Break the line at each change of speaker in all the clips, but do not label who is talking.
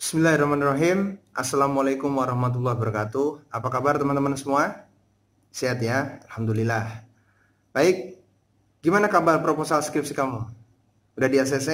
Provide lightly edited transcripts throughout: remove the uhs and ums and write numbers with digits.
Bismillahirrahmanirrahim. Assalamualaikum warahmatullahi wabarakatuh. Apa kabar teman-teman semua? Sehat ya? Alhamdulillah. Baik, gimana kabar proposal skripsi kamu? Udah di ACC?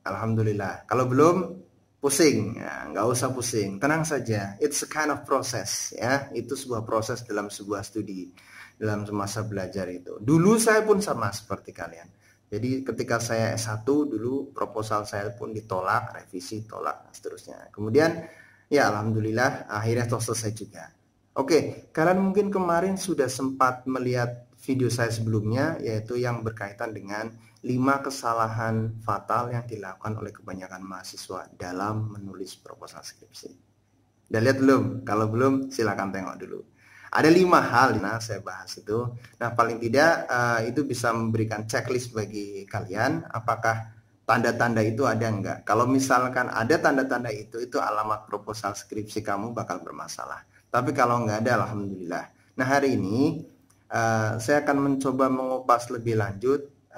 Alhamdulillah. Kalau belum, pusing. Ya, nggak usah pusing. Tenang saja. It's a kind of process. Ya, itu sebuah proses dalam sebuah studi, dalam masa belajar itu. Dulu saya pun sama seperti kalian. Jadi ketika saya S1 dulu proposal saya pun ditolak, revisi, tolak, dan seterusnya. Kemudian ya alhamdulillah akhirnya selesai juga. Oke, kalian mungkin kemarin sudah sempat melihat video saya sebelumnya, yaitu yang berkaitan dengan 5 kesalahan fatal yang dilakukan oleh kebanyakan mahasiswa dalam menulis proposal skripsi. Udah lihat belum? Kalau belum silakan tengok dulu. Ada 5 hal yang saya bahas itu. Nah, paling tidak itu bisa memberikan checklist bagi kalian. Apakah tanda-tanda itu ada enggak? Kalau misalkan ada tanda-tanda itu alamat proposal skripsi kamu bakal bermasalah. Tapi kalau enggak ada, alhamdulillah. Nah, hari ini saya akan mencoba mengupas lebih lanjut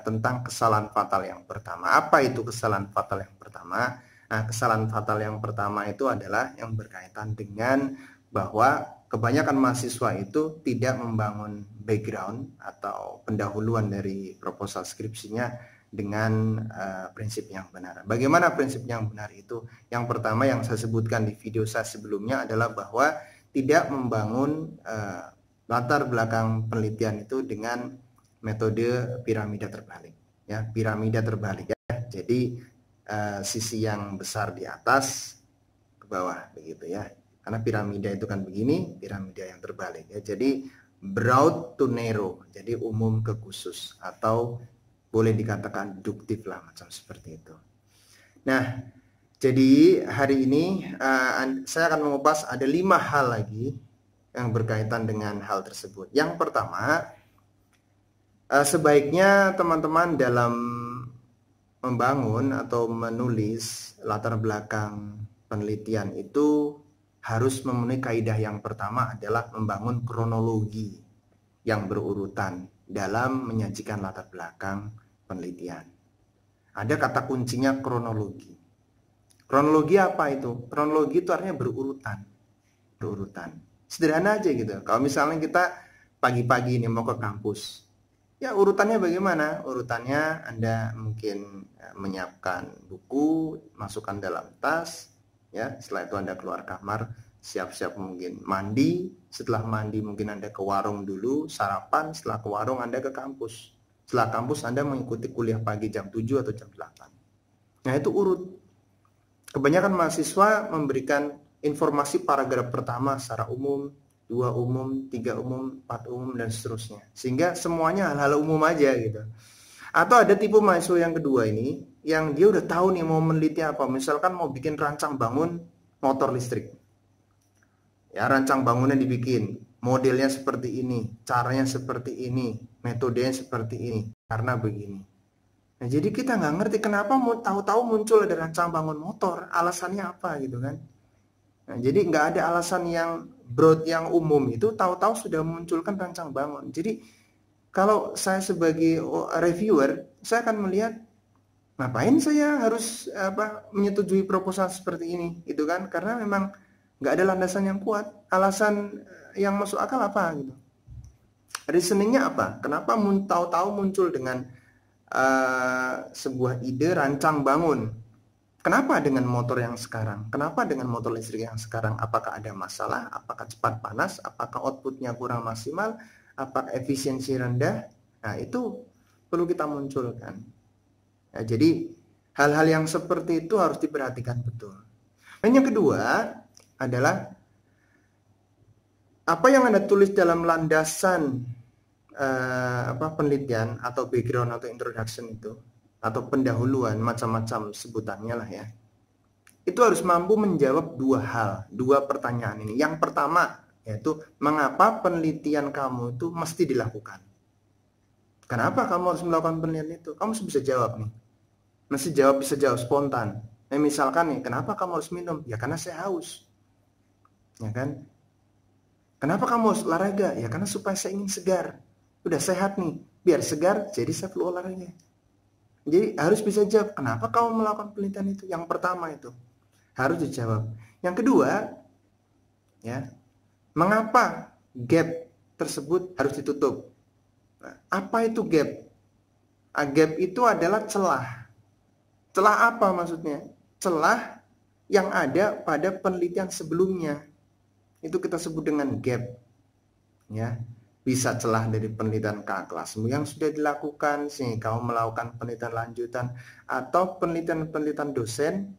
tentang kesalahan fatal yang pertama. Apa itu kesalahan fatal yang pertama? Nah, kesalahan fatal yang pertama itu adalah yang berkaitan dengan bahwa kebanyakan mahasiswa itu tidak membangun background atau pendahuluan dari proposal skripsinya dengan prinsip yang benar. Bagaimana prinsip yang benar itu? Yang pertama yang saya sebutkan di video saya sebelumnya adalah bahwa tidak membangun latar belakang penelitian itu dengan metode piramida terbalik. Ya, piramida terbalik ya. Jadi sisi yang besar di atas ke bawah begitu ya. Karena piramida itu kan begini, piramida yang terbalik ya. Jadi broad to narrow, jadi umum ke khusus, atau boleh dikatakan deduktif lah, macam seperti itu. Nah, jadi hari ini saya akan mengupas ada 5 hal lagi yang berkaitan dengan hal tersebut. Yang pertama, sebaiknya teman-teman dalam membangun atau menulis latar belakang penelitian itu harus memenuhi kaidah yang pertama adalah membangun kronologi yang berurutan dalam menyajikan latar belakang penelitian. Ada kata kuncinya kronologi. Kronologi apa itu? Kronologi itu artinya berurutan. Berurutan. Sederhana aja gitu. Kalau misalnya kita pagi-pagi ini mau ke kampus, ya urutannya bagaimana? Urutannya Anda mungkin menyiapkan buku, masukkan dalam tas, ya. Setelah itu Anda keluar kamar, siap-siap mungkin mandi. Setelah mandi mungkin Anda ke warung dulu, sarapan. Setelah ke warung Anda ke kampus. Setelah kampus Anda mengikuti kuliah pagi jam 7 atau jam 8. Nah, itu urut. Kebanyakan mahasiswa memberikan informasi paragraf pertama secara umum, 2 umum, 3 umum, 4 umum, dan seterusnya. Sehingga semuanya hal-hal umum aja gitu. Atau ada tipe mahasiswa yang kedua ini, yang dia udah tahu nih mau meneliti apa. Misalkan mau bikin rancang bangun motor listrik. Ya, rancang bangunnya dibikin. Modelnya seperti ini, caranya seperti ini, metodenya seperti ini, karena begini. Nah, jadi kita nggak ngerti kenapa mau tahu-tahu muncul ada rancang bangun motor. Alasannya apa gitu kan. Nah, jadi nggak ada alasan yang broad, yang umum itu tahu-tahu sudah memunculkan rancang bangun. Jadi kalau saya sebagai reviewer, saya akan melihat ngapain saya harus menyetujui proposal seperti ini, gitu kan? Karena memang nggak ada landasan yang kuat. Alasan yang masuk akal apa gitu? Reasoningnya apa? Kenapa tahu-tahu muncul dengan sebuah ide rancang bangun? Kenapa dengan motor yang sekarang? Kenapa dengan motor listrik yang sekarang? Apakah ada masalah? Apakah cepat panas? Apakah outputnya kurang maksimal? Apakah efisiensi rendah? Nah, itu perlu kita munculkan. Ya, jadi hal-hal yang seperti itu harus diperhatikan betul. Dan yang kedua adalah apa yang Anda tulis dalam landasan penelitian atau background atau introduction itu, atau pendahuluan, macam-macam sebutannya lah ya. Itu harus mampu menjawab 2 hal, 2 pertanyaan ini. Yang pertama yaitu mengapa penelitian kamu itu mesti dilakukan? Kenapa kamu harus melakukan penelitian itu? Kamu bisa jawab nih. Bisa jawab spontan. Nah, misalkan nih, kenapa kamu harus minum? Ya karena saya haus. Ya kan? Kenapa kamu harus olahraga? Ya karena supaya saya ingin segar. Udah sehat nih, biar segar, jadi saya perlu olahraga. Jadi harus bisa jawab, kenapa kamu melakukan penelitian itu? Yang pertama itu. harus dijawab. Yang kedua, ya, mengapa gap tersebut harus ditutup? Nah, apa itu gap? Gap itu adalah celah. Celah apa maksudnya? Celah yang ada pada penelitian sebelumnya. Itu kita sebut dengan gap. Ya, bisa celah dari penelitian kakak kelasmu yang sudah dilakukan sehingga kamu melakukan penelitian lanjutan, atau penelitian-penelitian dosen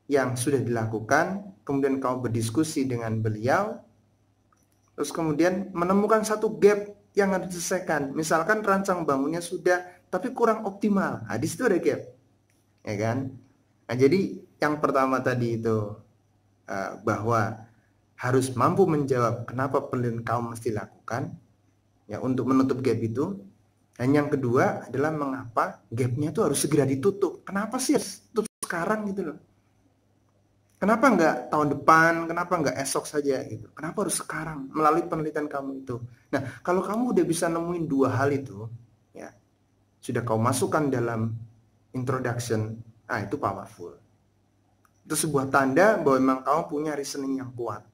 yang sudah dilakukan, kemudian kamu berdiskusi dengan beliau, terus kemudian menemukan satu gap yang harus diselesaikan. Misalkan rancang bangunnya sudah, tapi kurang optimal. Nah, di situ ada gap, ya kan? Nah, jadi yang pertama tadi itu bahwa harus mampu menjawab kenapa penelitian kamu mesti lakukan, ya, untuk menutup gap itu. Dan yang kedua adalah mengapa gapnya itu harus segera ditutup. Kenapa sih harus tutup sekarang gitu loh? Kenapa nggak tahun depan? Kenapa nggak esok saja gitu? Kenapa harus sekarang melalui penelitian kamu itu? Nah, kalau kamu udah bisa nemuin dua hal itu, ya, sudah kau masukkan dalam introduction, nah itu powerful. Itu sebuah tanda bahwa memang kamu punya reasoning yang kuat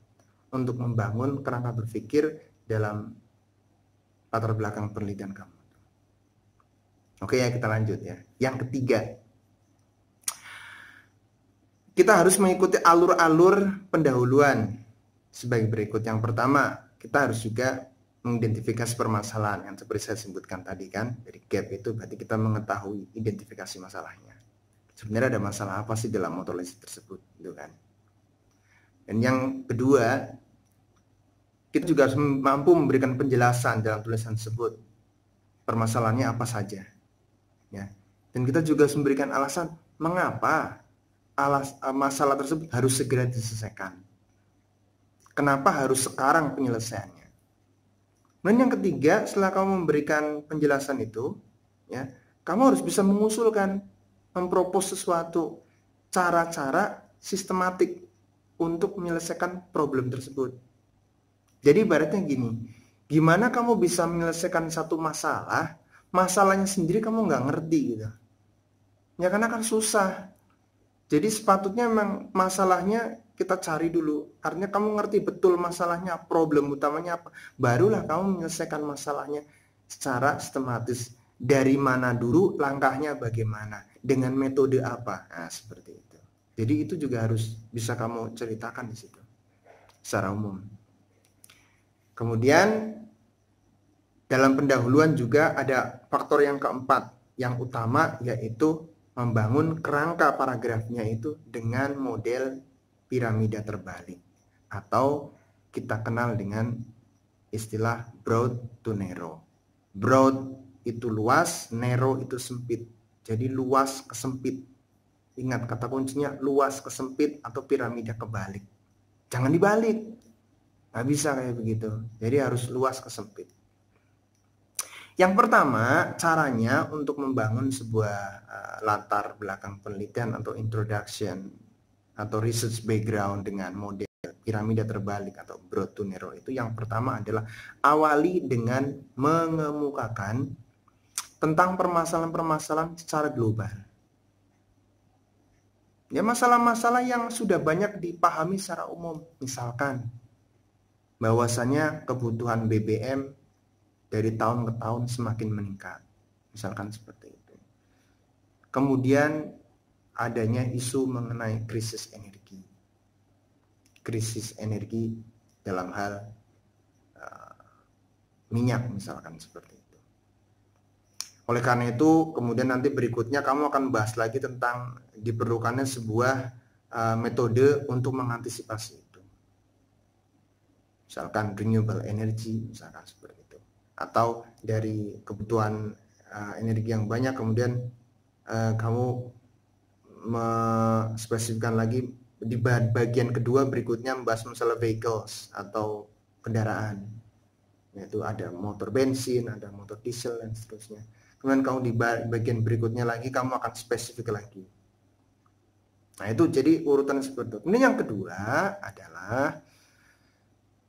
untuk membangun kerangka berpikir dalam latar belakang penelitian kamu. Oke ya, kita lanjut ya. Yang ketiga, kita harus mengikuti alur-alur pendahuluan sebagai berikut. Yang pertama, kita harus juga mengidentifikasi permasalahan yang seperti saya sebutkan tadi kan. Dari gap itu berarti kita mengetahui identifikasi masalahnya. Sebenarnya ada masalah apa sih dalam metodologi tersebut, gitu kan. Dan yang kedua, kita juga harus mampu memberikan penjelasan dalam tulisan tersebut. Permasalahannya apa saja. Ya. Dan kita juga harus memberikan alasan mengapa masalah tersebut harus segera diselesaikan. Kenapa harus sekarang penyelesaiannya? Dan yang ketiga, setelah kamu memberikan penjelasan itu, ya, kamu harus bisa mengusulkan, mempropos sesuatu cara-cara sistematik untuk menyelesaikan problem tersebut. Jadi ibaratnya gini, gimana kamu bisa menyelesaikan satu masalah, masalahnya sendiri kamu nggak ngerti gitu. Ya karena kan susah. Jadi sepatutnya memang masalahnya kita cari dulu. Artinya kamu ngerti betul masalahnya, problem utamanya apa. Barulah kamu menyelesaikan masalahnya secara sistematis. Dari mana dulu, langkahnya bagaimana, dengan metode apa. Nah, seperti itu. Jadi itu juga harus bisa kamu ceritakan di situ secara umum. Kemudian dalam pendahuluan juga ada faktor yang keempat, yang utama, yaitu membangun kerangka paragrafnya itu dengan model piramida terbalik, atau kita kenal dengan istilah broad to narrow. Broad itu luas, narrow itu sempit. Jadi luas ke sempit. Ingat kata kuncinya luas ke sempit atau piramida kebalik. Jangan dibalik. Nggak bisa kayak begitu. Jadi harus luas ke sempit. Yang pertama, caranya untuk membangun sebuah latar belakang penelitian atau introduction atau research background dengan model piramida terbalik atau broad to narrow itu, yang pertama adalah awali dengan mengemukakan tentang permasalahan-permasalahan secara global. Ya, masalah-masalah yang sudah banyak dipahami secara umum, misalkan bahwasanya kebutuhan BBM dari tahun ke tahun semakin meningkat, misalkan seperti itu. Kemudian adanya isu mengenai krisis energi dalam hal minyak, misalkan seperti itu. Oleh karena itu, kemudian nanti berikutnya kamu akan bahas lagi tentang diperlukannya sebuah metode untuk mengantisipasi itu, misalkan renewable energy, misalkan seperti itu. Atau dari kebutuhan energi yang banyak, kemudian kamu spesifikkan lagi di bagian kedua berikutnya membahas masalah vehicles atau kendaraan, yaitu ada motor bensin, ada motor diesel dan seterusnya. Kemudian kamu di bagian berikutnya lagi kamu akan spesifik lagi. Nah itu jadi urutan seperti itu. Ini yang kedua adalah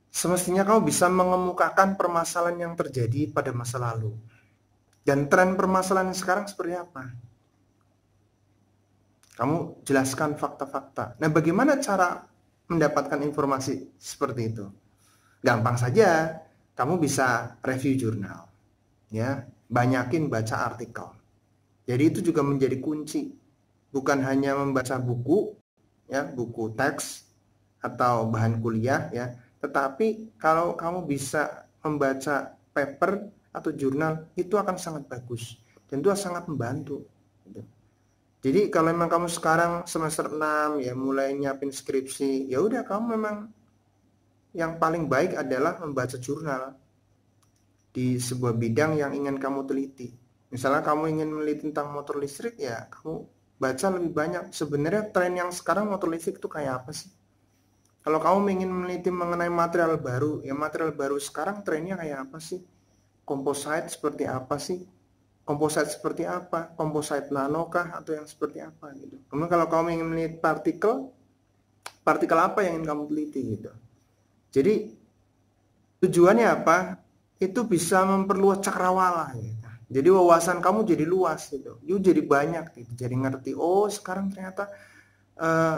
semestinya kamu bisa mengemukakan permasalahan yang terjadi pada masa lalu. Dan tren permasalahan sekarang seperti apa? Kamu jelaskan fakta-fakta. Nah, bagaimana cara mendapatkan informasi seperti itu? Gampang saja, kamu bisa review jurnal, ya, banyakin baca artikel. Jadi itu juga menjadi kunci, bukan hanya membaca buku, ya, buku teks atau bahan kuliah, ya, tetapi kalau kamu bisa membaca paper atau jurnal, itu akan sangat bagus dan itu sangat membantu. Jadi kalau memang kamu sekarang semester 6 ya mulai nyiapin skripsi, ya udah kamu memang yang paling baik adalah membaca jurnal di sebuah bidang yang ingin kamu teliti. Misalnya kamu ingin meneliti tentang motor listrik, ya kamu baca lebih banyak. Sebenarnya tren yang sekarang motor listrik itu kayak apa sih? Kalau kamu ingin meneliti mengenai material baru, ya material baru sekarang trennya kayak apa sih? Composite seperti apa sih? Composite seperti apa? Composite nano kah atau yang seperti apa gitu. Kemudian kalau kamu ingin meneliti partikel apa yang ingin kamu teliti gitu. Jadi tujuannya apa? Itu bisa memperluas cakrawala gitu. Jadi wawasan kamu jadi luas gitu. You jadi banyak gitu. Jadi ngerti, oh sekarang ternyata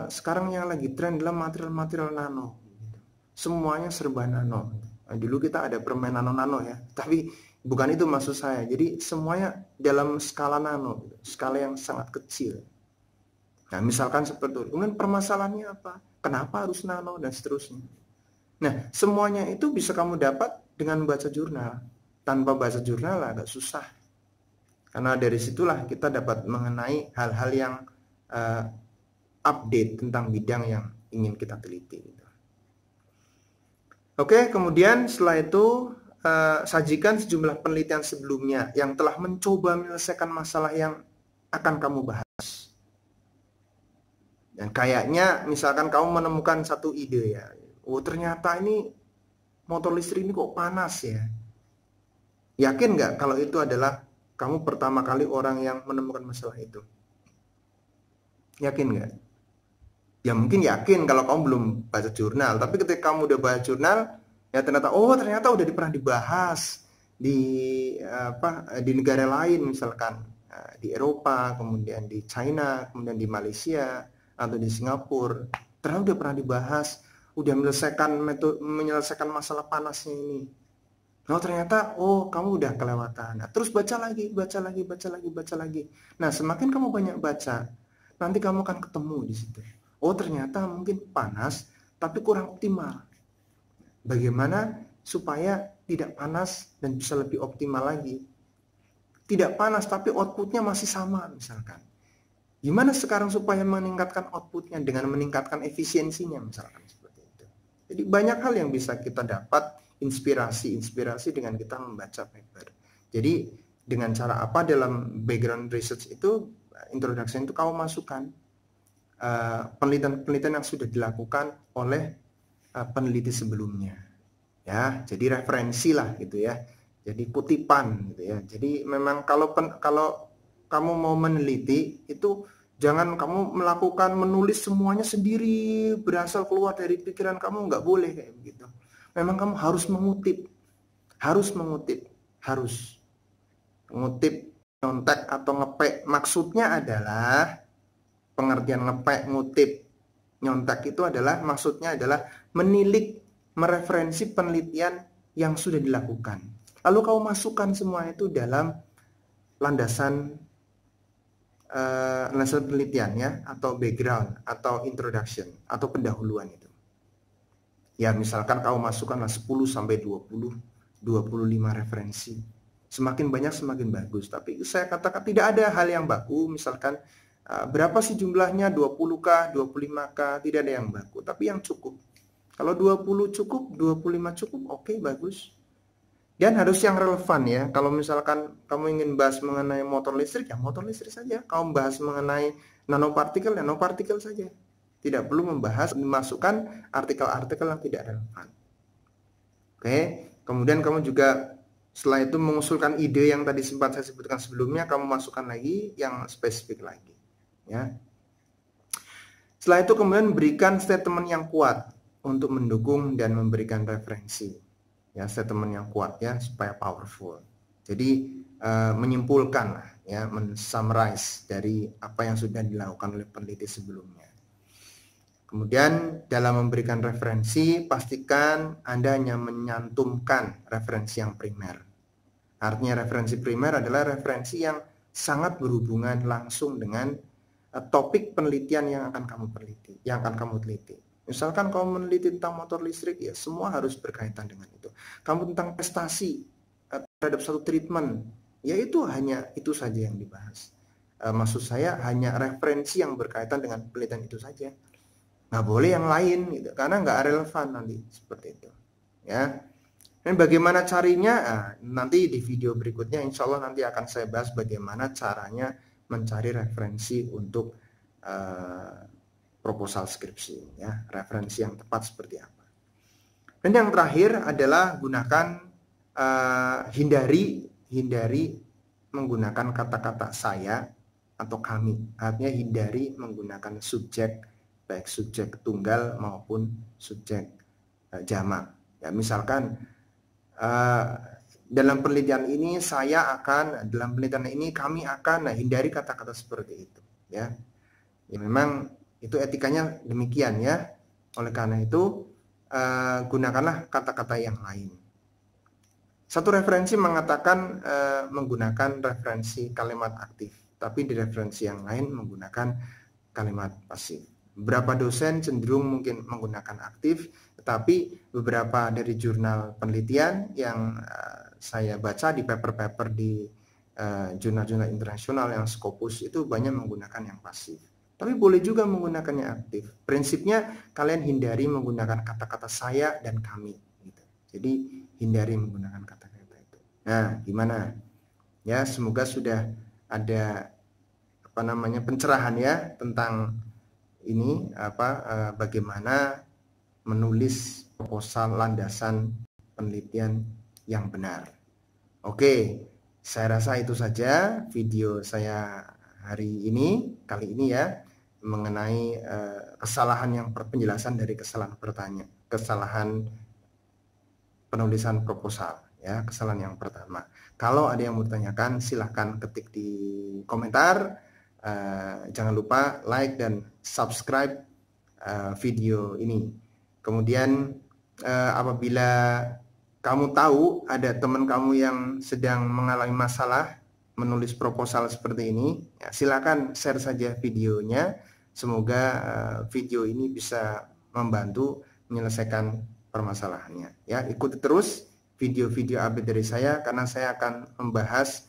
sekarang yang lagi tren adalah material-material nano gitu. Semuanya serba nano. Nah, dulu kita ada permen nano-nano ya. Tapi bukan itu maksud saya. Jadi semuanya dalam skala nano, skala yang sangat kecil. Nah, misalkan seperti itu. Kemudian permasalahannya apa? Kenapa harus nano dan seterusnya. Nah, semuanya itu bisa kamu dapat dengan baca jurnal. Tanpa baca jurnal agak susah. Karena dari situlah kita dapat mengenai hal-hal yang update tentang bidang yang ingin kita teliti. Oke, kemudian setelah itu sajikan sejumlah penelitian sebelumnya yang telah mencoba menyelesaikan masalah yang akan kamu bahas. Dan kayaknya misalkan kamu menemukan satu ide ya, oh ternyata ini motor listrik ini kok panas ya. Yakin nggak kalau itu adalah kamu pertama kali orang yang menemukan masalah itu? Yakin nggak? Ya mungkin yakin kalau kamu belum baca jurnal, tapi ketika kamu udah baca jurnal, ya ternyata udah pernah dibahas di di negara lain, misalkan di Eropa, kemudian di China, kemudian di Malaysia atau di Singapura. Ternyata udah pernah dibahas, udah menyelesaikan masalah panasnya ini. Kalau ternyata kamu udah kelewatan. Nah, terus baca lagi. Nah, semakin kamu banyak baca, nanti kamu akan ketemu di situ. Oh, ternyata mungkin panas tapi kurang optimal. Bagaimana supaya tidak panas dan bisa lebih optimal lagi? Tidak panas tapi outputnya masih sama misalkan. Gimana sekarang supaya meningkatkan outputnya dengan meningkatkan efisiensinya misalkan seperti itu. Jadi banyak hal yang bisa kita dapat inspirasi dengan kita membaca paper. Jadi dengan cara apa dalam background research itu, introduction itu kamu masukkan penelitian yang sudah dilakukan oleh peneliti sebelumnya, ya. Jadi referensi lah gitu ya. Jadi kutipan gitu ya. Jadi memang kalau kamu mau meneliti itu jangan kamu menulis semuanya sendiri berasal keluar dari pikiran kamu, nggak boleh kayak begitu. Memang kamu harus mengutip, nyontek atau ngepek. Maksudnya adalah pengertian ngepek, ngutip, nyontek itu adalah maksudnya adalah menilik, mereferensi penelitian yang sudah dilakukan. Lalu kamu masukkan semua itu dalam landasan penelitian ya, atau background, atau introduction, atau pendahuluan itu. Ya, misalkan kamu masukkanlah 10 sampai 20, 25 referensi. Semakin banyak semakin bagus. Tapi saya katakan tidak ada hal yang baku, misalkan berapa sih jumlahnya, 20kah, 25kah, tidak ada yang baku, tapi yang cukup. Kalau 20 cukup, 25 cukup, oke, bagus. Dan harus yang relevan ya. Kalau misalkan kamu ingin bahas mengenai motor listrik, ya motor listrik saja. Kamu bahas mengenai nanopartikel, ya nanopartikel saja. Tidak perlu memasukkan artikel-artikel yang tidak relevan. Oke, kemudian kamu juga setelah itu mengusulkan ide yang tadi sempat saya sebutkan sebelumnya, kamu masukkan lagi yang spesifik lagi. Ya. Setelah itu kemudian berikan statement yang kuat untuk mendukung dan memberikan referensi. Ya, statement yang kuat ya supaya powerful. Jadi menyimpulkan lah ya, mensummarize dari apa yang sudah dilakukan oleh peneliti sebelumnya. Kemudian dalam memberikan referensi, pastikan Anda hanya menyantumkan referensi yang primer. Artinya referensi primer adalah referensi yang sangat berhubungan langsung dengan topik penelitian yang akan kamu teliti. Misalkan kamu meneliti tentang motor listrik, ya semua harus berkaitan dengan itu. Kamu tentang prestasi terhadap satu treatment, ya itu hanya itu saja yang dibahas. Maksud saya hanya referensi yang berkaitan dengan penelitian itu saja. Nggak boleh yang lain gitu, karena nggak relevan nanti seperti itu. Ya. Dan bagaimana carinya? Nanti di video berikutnya insya Allah nanti akan saya bahas bagaimana caranya mencari referensi untuk proposal skripsi, ya, referensi yang tepat seperti apa. Dan yang terakhir adalah gunakan hindari menggunakan kata-kata saya atau kami. Artinya hindari menggunakan subjek, baik subjek tunggal maupun subjek jamak. Ya, misalkan dalam penelitian ini dalam penelitian ini kami akan, hindari kata-kata seperti itu, ya. Ya memang itu etikanya demikian, ya. Oleh karena itu gunakanlah kata-kata yang lain. Satu referensi mengatakan menggunakan referensi kalimat aktif, tapi di referensi yang lain menggunakan kalimat pasif. Beberapa dosen cenderung mungkin menggunakan aktif, tetapi beberapa dari jurnal penelitian yang saya baca di paper-paper di jurnal-jurnal internasional yang Scopus itu banyak menggunakan yang pasif. Tapi boleh juga menggunakannya aktif. Prinsipnya kalian hindari menggunakan kata-kata saya dan kami. Gitu. Jadi hindari menggunakan kata-kata itu. Nah, gimana? Ya, semoga sudah ada pencerahan ya tentang ini bagaimana menulis proposal landasan penelitian yang benar. Oke, saya rasa itu saja video saya kali ini ya, mengenai penjelasan dari kesalahan penulisan proposal, ya, kesalahan yang pertama. Kalau ada yang mau ditanyakan silahkan ketik di komentar. Jangan lupa like dan subscribe video ini. Kemudian apabila kamu tahu ada teman kamu yang sedang mengalami masalah menulis proposal seperti ini, ya, silakan share saja videonya. Semoga video ini bisa membantu menyelesaikan permasalahannya. Ya, ikuti terus video-video update dari saya karena saya akan membahas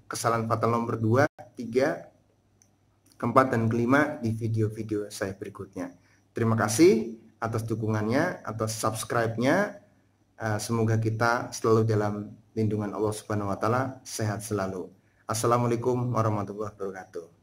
kesalahan fatal nomor 2, 3, keempat, dan kelima di video-video saya berikutnya. Terima kasih atas dukungannya, atas subscribe-nya. Semoga kita selalu dalam lindungan Allah Subhanahu wa Ta'ala, sehat selalu. Assalamualaikum warahmatullahi wabarakatuh.